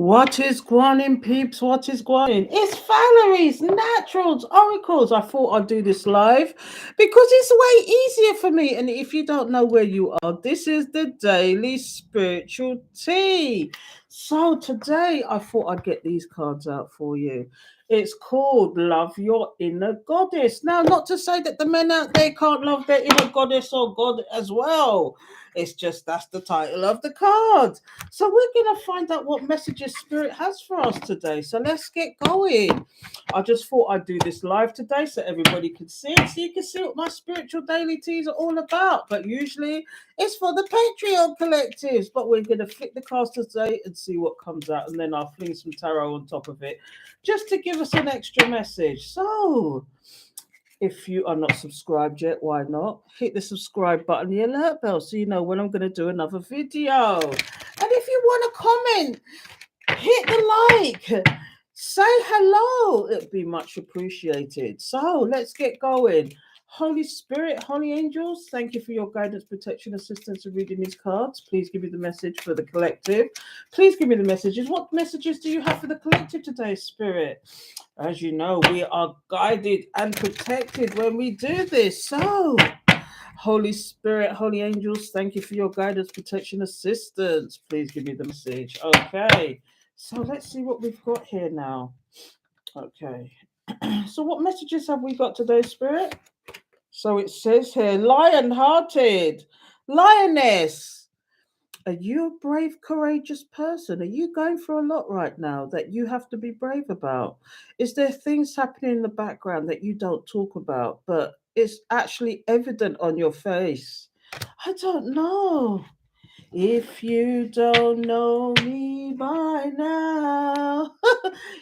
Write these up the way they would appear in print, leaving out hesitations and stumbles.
What is gwan peeps? What is gwan? It's Valerie's Naturals Oracles. I thought I'd do this live because it's way easier for me. And if you don't know where you are, this is the daily spiritual tea. So today I thought I'd get these cards out for you. It's called Love Your Inner Goddess. Now, not to say that the men out there can't love their inner goddess or god as well. It's just that's the title of the card. So we're going to find out what messages Spirit has for us today. So let's get going. I just thought I'd do this live today so everybody can see it, so you can see what my spiritual daily teas are all about. But usually it's for the Patreon collectives. But we're going to flick the cards today and see what comes out. And then I'll fling some tarot on top of it just to give us an extra message. So if you are not subscribed yet, why not? Hit the subscribe button, the alert bell, so you know when I'm going to do another video. And if you want to comment, hit the like, say hello. It'd be much appreciated. So let's get going. Holy Spirit, Holy Angels, thank you for your guidance, protection, assistance in reading these cards. Please give me the message for the collective. Please give me the messages. What messages do you have for the collective today, Spirit? As you know, we are guided and protected when we do this. So, Holy Spirit, Holy Angels, thank you for your guidance, protection, assistance. Please give me the message. Okay. So let's see what we've got here now. Okay. So what messages have we got today, Spirit? So it says here, lion-hearted, lioness. Are you a brave, courageous person? Are you going through a lot right now that you have to be brave about? Is there things happening in the background that you don't talk about, but it's actually evident on your face? I don't know. If you don't know me by now,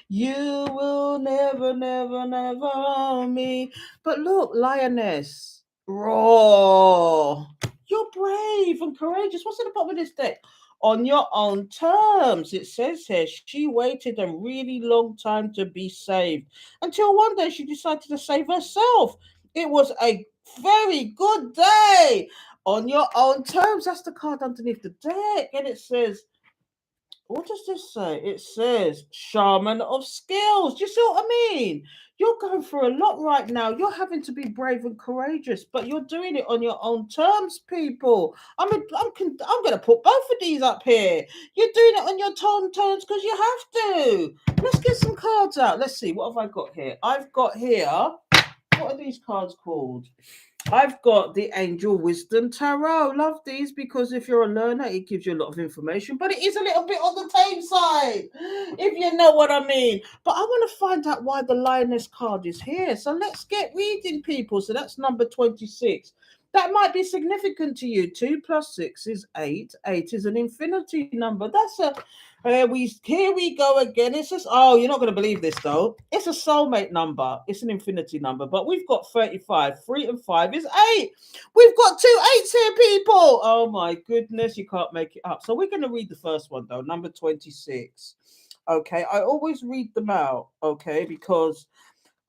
you will never, never, never own me. But look, lioness, roar. You're brave and courageous. What's at the bottom of this deck? On your own terms. It says here, she waited a really long time to be saved until one day she decided to save herself. It was a very good day on your own terms. That's the card underneath the deck. And it says, what does this say? It says shaman of skills. Do you see what I mean? You're going through a lot right now. You're having to be brave and courageous, but you're doing it on your own terms, people. I'm going to put both of these up here. You're doing it on your own terms because you have to. Let's get some cards out. Let's see. What have I got here? I've got here. What are these cards called? I've got the Angel Wisdom Tarot. Love these because if you're a learner, it gives you a lot of information, but it is a little bit on the tame side, if you know what I mean. But I want to find out why the Lioness card is here. So let's get reading, people. So that's number 26. That might be significant to you. 2 plus 6 is 8. 8 is an infinity number. That's a here we go again. It's just you're not going to believe this though. It's a soulmate number. It's an infinity number, but we've got 35. 3 and 5 is 8. We've got 2 8s here, people. Oh my goodness, you can't make it up. So we're going to read the first one though, number 26. Okay, I always read them out. Okay, because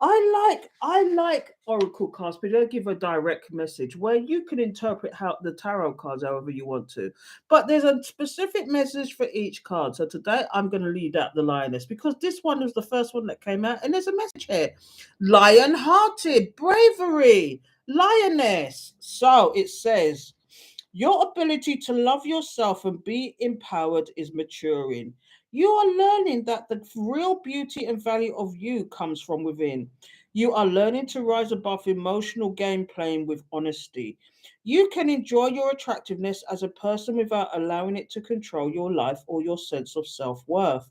I like oracle cards, but they give a direct message where you can interpret how the tarot cards however you want to. But there's a specific message for each card. So today I'm going to lead out the lioness because this one was the first one that came out, and there's a message here: lion-hearted, bravery, lioness. So it says, your ability to love yourself and be empowered is maturing. You are learning that the real beauty and value of you comes from within. You are learning to rise above emotional game playing with honesty. You can enjoy your attractiveness as a person without allowing it to control your life or your sense of self worth.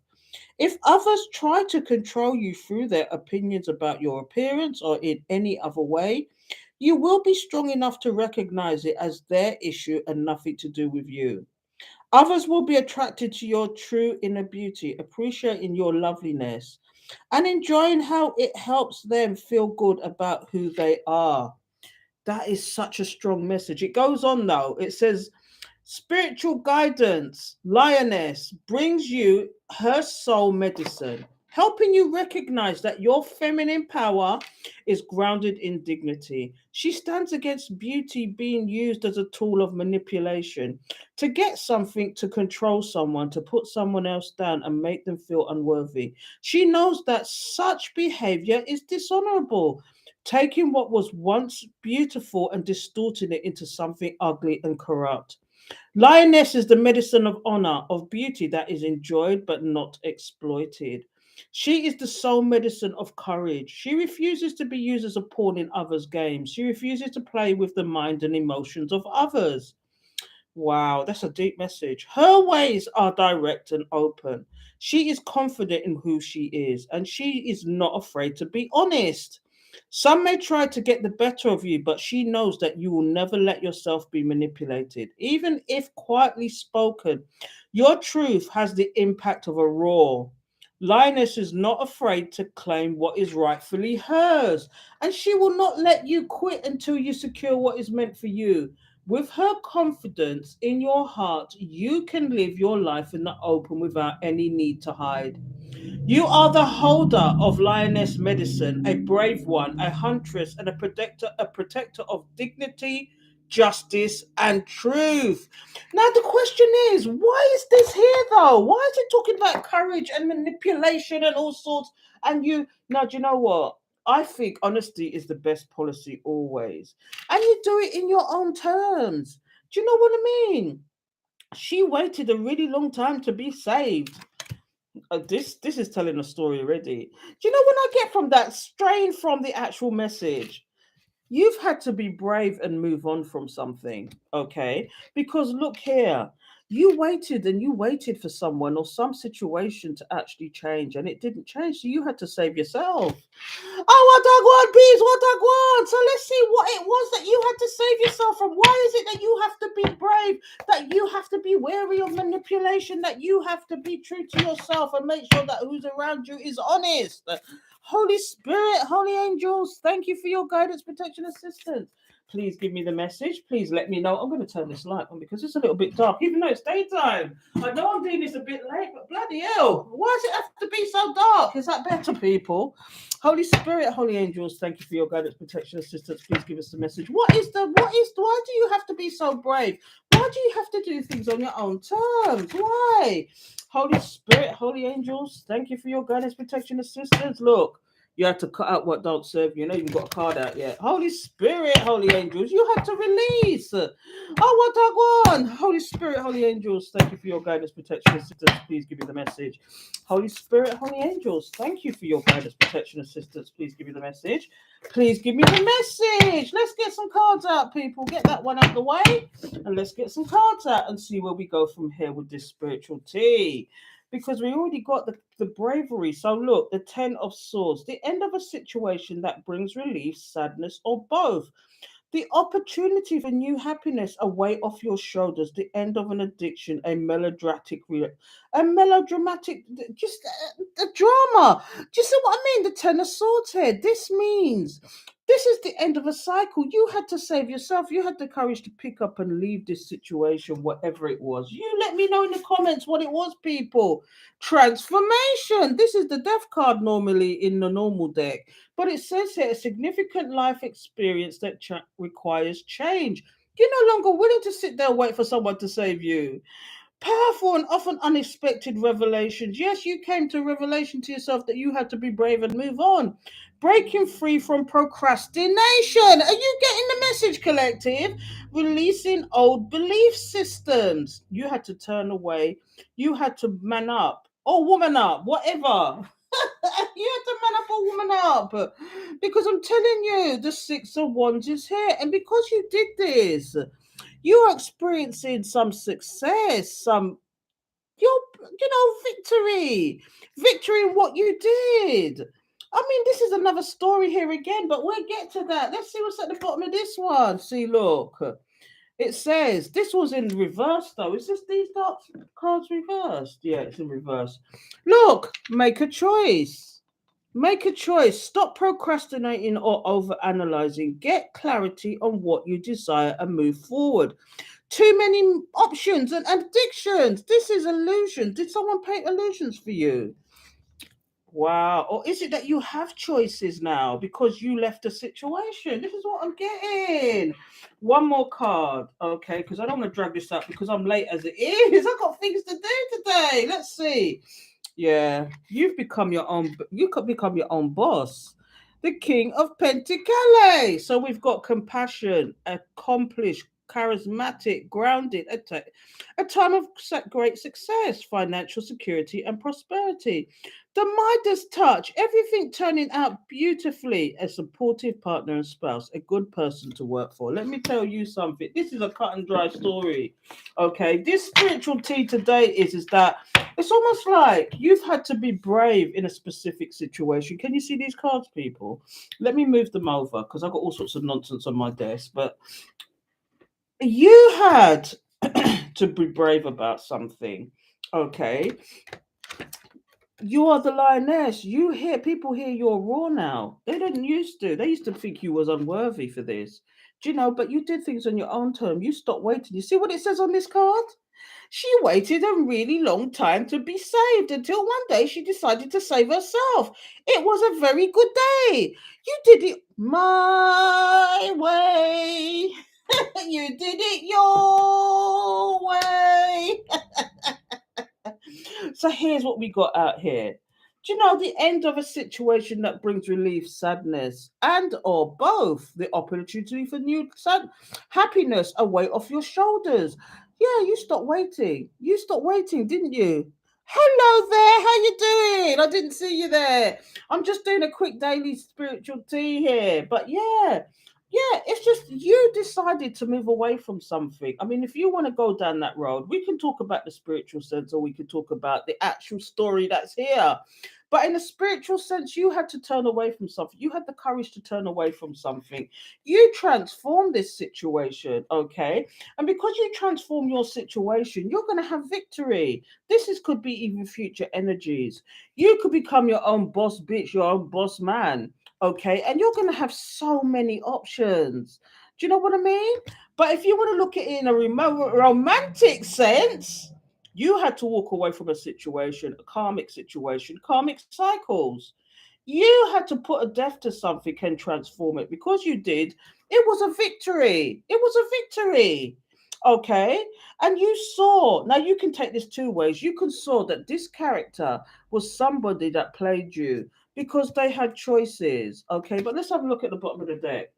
If others try to control you through their opinions about your appearance or in any other way, you will be strong enough to recognize it as their issue and nothing to do with you. Others will be attracted to your true inner beauty, appreciating your loveliness and enjoying how it helps them feel good about who they are. That is such a strong message. It goes on though. It says, spiritual guidance, lioness, brings you her soul medicine. helping you recognize that your feminine power is grounded in dignity. She stands against beauty being used as a tool of manipulation to get something, to control someone, to put someone else down and make them feel unworthy. She knows that such behavior is dishonorable, taking what was once beautiful and distorting it into something ugly and corrupt. Lioness is the medicine of honor, of beauty that is enjoyed but not exploited. She is the sole medicine of courage. She refuses to be used as a pawn in others' games. She refuses to play with the mind and emotions of others. Wow, that's a deep message. Her ways are direct and open. She is confident in who she is, and she is not afraid to be honest. Some may try to get the better of you, but she knows that you will never let yourself be manipulated. Even if quietly spoken, your truth has the impact of a roar. Lioness is not afraid to claim what is rightfully hers, and she will not let you quit until you secure what is meant for you. With her confidence in your heart, you can live your life in the open without any need to hide. You are the holder of lioness medicine, a brave one, a huntress, and a protector of dignity, justice, and truth. Now the question is, why is this here though? Why is it talking about courage and manipulation and all sorts? And you now, do you know what? I think honesty is the best policy always. And you do it in your own terms. Do you know what I mean? She waited a really long time to be saved. This is telling a story already. Do you know when I get from that strain from the actual message? You've had to be brave and move on from something, okay? Because look here, you waited and you waited for someone or some situation to actually change, and it didn't change, so you had to save yourself. Oh, what I want, bees, what I want. So let's see what it was that you had to save yourself from. Why is it that you have to be brave, that you have to be wary of manipulation, that you have to be true to yourself and make sure that who's around you is honest? Holy Spirit, holy angels, thank you for your guidance, protection, assistance. Please give me the message. Please let me know. I'm going to turn this light on because it's a little bit dark, even though it's daytime. I know I'm doing this a bit late, but bloody hell, why does it have to be so dark? Is that better, people? Holy Spirit, holy angels, thank you for your guidance, protection, assistance. Please give us the message. Why do you have to be so brave? Why do you have to do things on your own terms? Why? Holy Spirit, holy angels, thank you for your guidance, protection, assistance. Look, you had to cut out what don't serve you. You know, you haven't got a card out yet. Holy Spirit, holy angels, you had to release. Oh, what I want. Holy Spirit, holy angels, thank you for your guidance, protection, assistance. Please give me the message. Holy Spirit, holy angels, thank you for your guidance, protection, assistance. Please give me the message. Please give me the message. Let's get some cards out, people. Get that one out of the way. And let's get some cards out and see where we go from here with this spiritual tea. Because we already got the bravery. So look, the 10 of swords, the end of a situation that brings relief, sadness, or both. The opportunity for new happiness, a weight off your shoulders, the end of an addiction, a melodramatic, just a drama. Do you see what I mean? The Ten of Swords here. This means this is the end of a cycle. You had to save yourself. You had the courage to pick up and leave this situation, whatever it was. You let me know in the comments what it was, people. Transformation. This is the death card normally in the normal deck. But it says here a significant life experience that requires change. You're no longer willing to sit there and wait for someone to save you. Powerful and often unexpected revelations. Yes, you came to a revelation to yourself that you had to be brave and move on. Breaking free from procrastination. Are you getting the message, collective? Releasing old belief systems. You had to turn away. You had to man up or woman up, whatever. You had to man up or woman up. Because I'm telling you, the Six of Wands is here. And because you did this, you are experiencing some success, some victory in what you did. I mean, this is another story here again, but we'll get to that. Let's see what's at the bottom of this one. See, look, it says this was in reverse though. Is this these dark cards reversed? Yeah, it's in reverse. Look, make a choice. Make a choice. Stop procrastinating or over analyzing. Get clarity on what you desire and move forward. Too many options and addictions. This is illusion. Did someone paint illusions for you? Wow. Or is it that you have choices now because you left a situation? This is what I'm getting. One more card, okay? Because I don't want to drag this up because I'm late as it is. I've got things to do today. Let's see. Yeah, you could become your own boss. The King of Pentacles. So we've got compassion, accomplished, charismatic, grounded, a time of great success, financial security and prosperity. The Midas touch, everything turning out beautifully, a supportive partner and spouse, a good person to work for. Let me tell you something. This is a cut and dry story. Okay, this spiritual tea today is that it's almost like you've had to be brave in a specific situation. Can you see these cards, people? Let me move them over because I've got all sorts of nonsense on my desk. But you had to be brave about something. Okay, you are the lioness. You hear people hear you're raw now. They didn't used to. They used to think you was unworthy for this. Do you know? But you did things on your own term. You stopped waiting. You see what it says on this card? She waited a really long time to be saved until one day she decided to save herself. It was a very good day. You did it my way. You did it your way. So here's what we got out here. Do you know the end of a situation that brings relief, sadness, and or both? The opportunity for new happiness, a weight off your shoulders. Yeah, you stopped waiting. You stopped waiting, didn't you? Hello there, how you doing? I didn't see you there. I'm just doing a quick daily spiritual tea here. But yeah, it's just you decided to move away from something. I mean, if you want to go down that road, we can talk about the spiritual sense or we can talk about the actual story that's here. But in a spiritual sense, you had to turn away from something. You had the courage to turn away from something. You transform this situation, okay? And because you transform your situation, you're going to have victory. Could be even future energies. You could become your own boss bitch, your own boss man, okay? And you're going to have so many options. Do you know what I mean? But if you want to look at it in a remote romantic sense, you had to walk away from a situation, a karmic situation, karmic cycles. You had to put a death to something and transform it. Because you did, it was a victory. It was a victory. Okay. And you saw, now you can take this two ways. You can saw that this character was somebody that played you because they had choices. Okay. But let's have a look at the bottom of the deck.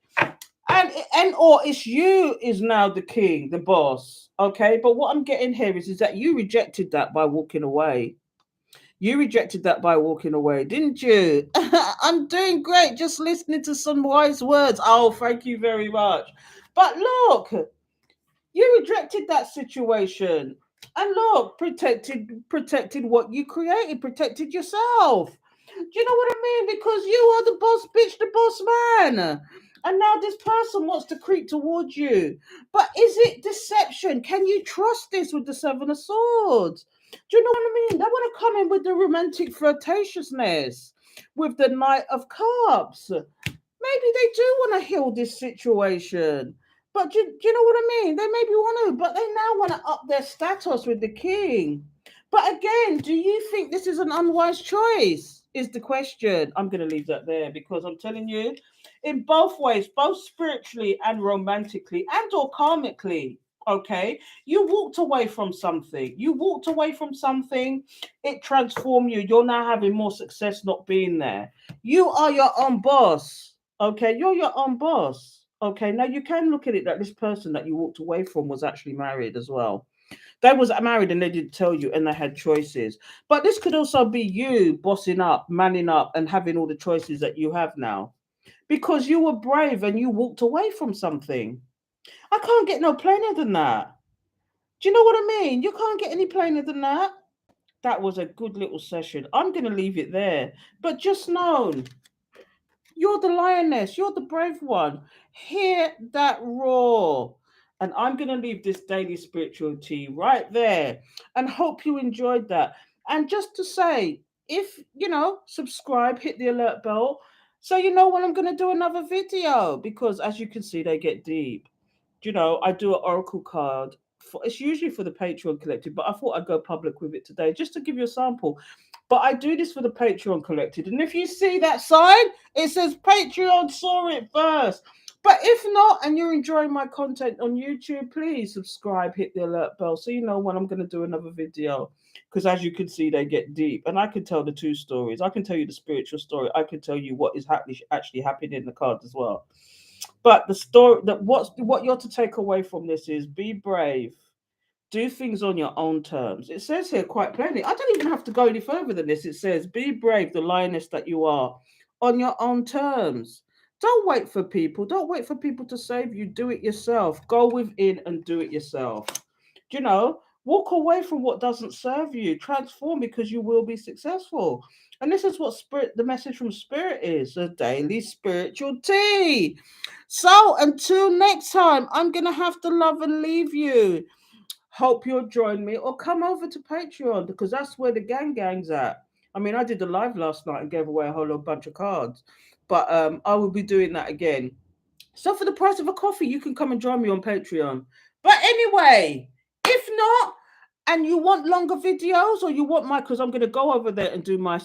And or it's you is now the king, the boss. Okay. But what I'm getting here is that you rejected that by walking away. You rejected that by walking away, didn't you? I'm doing great, just listening to some wise words. Oh, thank you very much. But look, you rejected that situation. And look, protected what you created, protected yourself. Do you know what I mean? Because you are the boss bitch, the boss man. And now this person wants to creep towards you. But is it deception? Can you trust this with the Seven of Swords? Do you know what I mean? They want to come in with the romantic flirtatiousness, with the Knight of Cups. Maybe they do want to heal this situation. But do you know what I mean? They maybe want to, but they now want to up their status with the king. But again, do you think this is an unwise choice? Is the question. I'm going to leave that there because I'm telling you, in both ways, both spiritually and romantically and or karmically, okay, you walked away from something. You walked away from something, it transformed you. You're now having more success not being there. You are your own boss. Okay, you're your own boss. Okay, now you can look at it that this person that you walked away from was actually married as well. They was married and they didn't tell you and they had choices. But this could also be you bossing up, manning up, and having all the choices that you have now. Because you were brave and you walked away from something. I can't get no plainer than that. Do you know what I mean? You can't get any plainer than that. That was a good little session. I'm going to leave it there. But just know you're the lioness. You're the brave one. Hear that roar. And I'm going to leave this daily spirituality right there and hope you enjoyed that. And just to say, if subscribe, hit the alert bell so you know when I'm going to do another video because as you can see, they get deep. I do an oracle card. It's usually for the Patreon collective, but I thought I'd go public with it today just to give you a sample. But I do this for the Patreon collected. And if you see that sign, it says Patreon saw it first. But if not, and you're enjoying my content on YouTube, please subscribe, hit the alert bell so you know when I'm going to do another video. Because as you can see, they get deep. And I can tell the two stories. I can tell you the spiritual story. I can tell you what is actually happening in the cards as well. But the story that what you're to take away from this is be brave, do things on your own terms. It says here quite plainly. I don't even have to go any further than this. It says, be brave, the lioness that you are, on your own terms. Don't wait for people. Don't wait for people to save you. Do it yourself. Go within and do it yourself. You know, walk away from what doesn't serve you. Transform because you will be successful. And this is what spirit, the message from spirit is a daily spiritual tea. So until next time, I'm going to have to love and leave you. Hope you'll join me or come over to Patreon because that's where the gang's at. I mean, I did a live last night and gave away a whole bunch of cards, but I will be doing that again. So for the price of a coffee, you can come and join me on Patreon. But anyway, if not, and you want longer videos or you want my, because I'm going to go over there and do my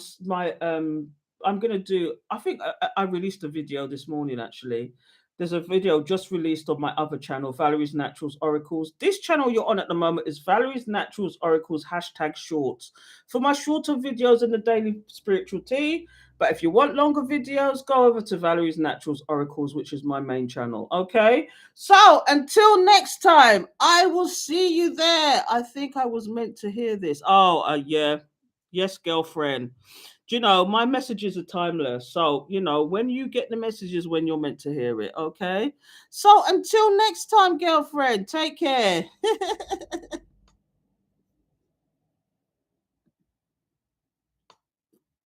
I'm going to do, I think I released a video this morning actually. There's a video just released on my other channel, Valerie's Naturals Oracles. This channel you're on at the moment is Valerie's Naturals Oracles #shorts. For my shorter videos and the daily spiritual tea, but if you want longer videos, go over to Valerie's Naturals Oracles, which is my main channel. Okay. So until next time, I will see you there. I think I was meant to hear this. Oh, yeah. Yes, girlfriend. Do you know, my messages are timeless. So, you know, when you get the messages when you're meant to hear it. Okay. So until next time, girlfriend, take care.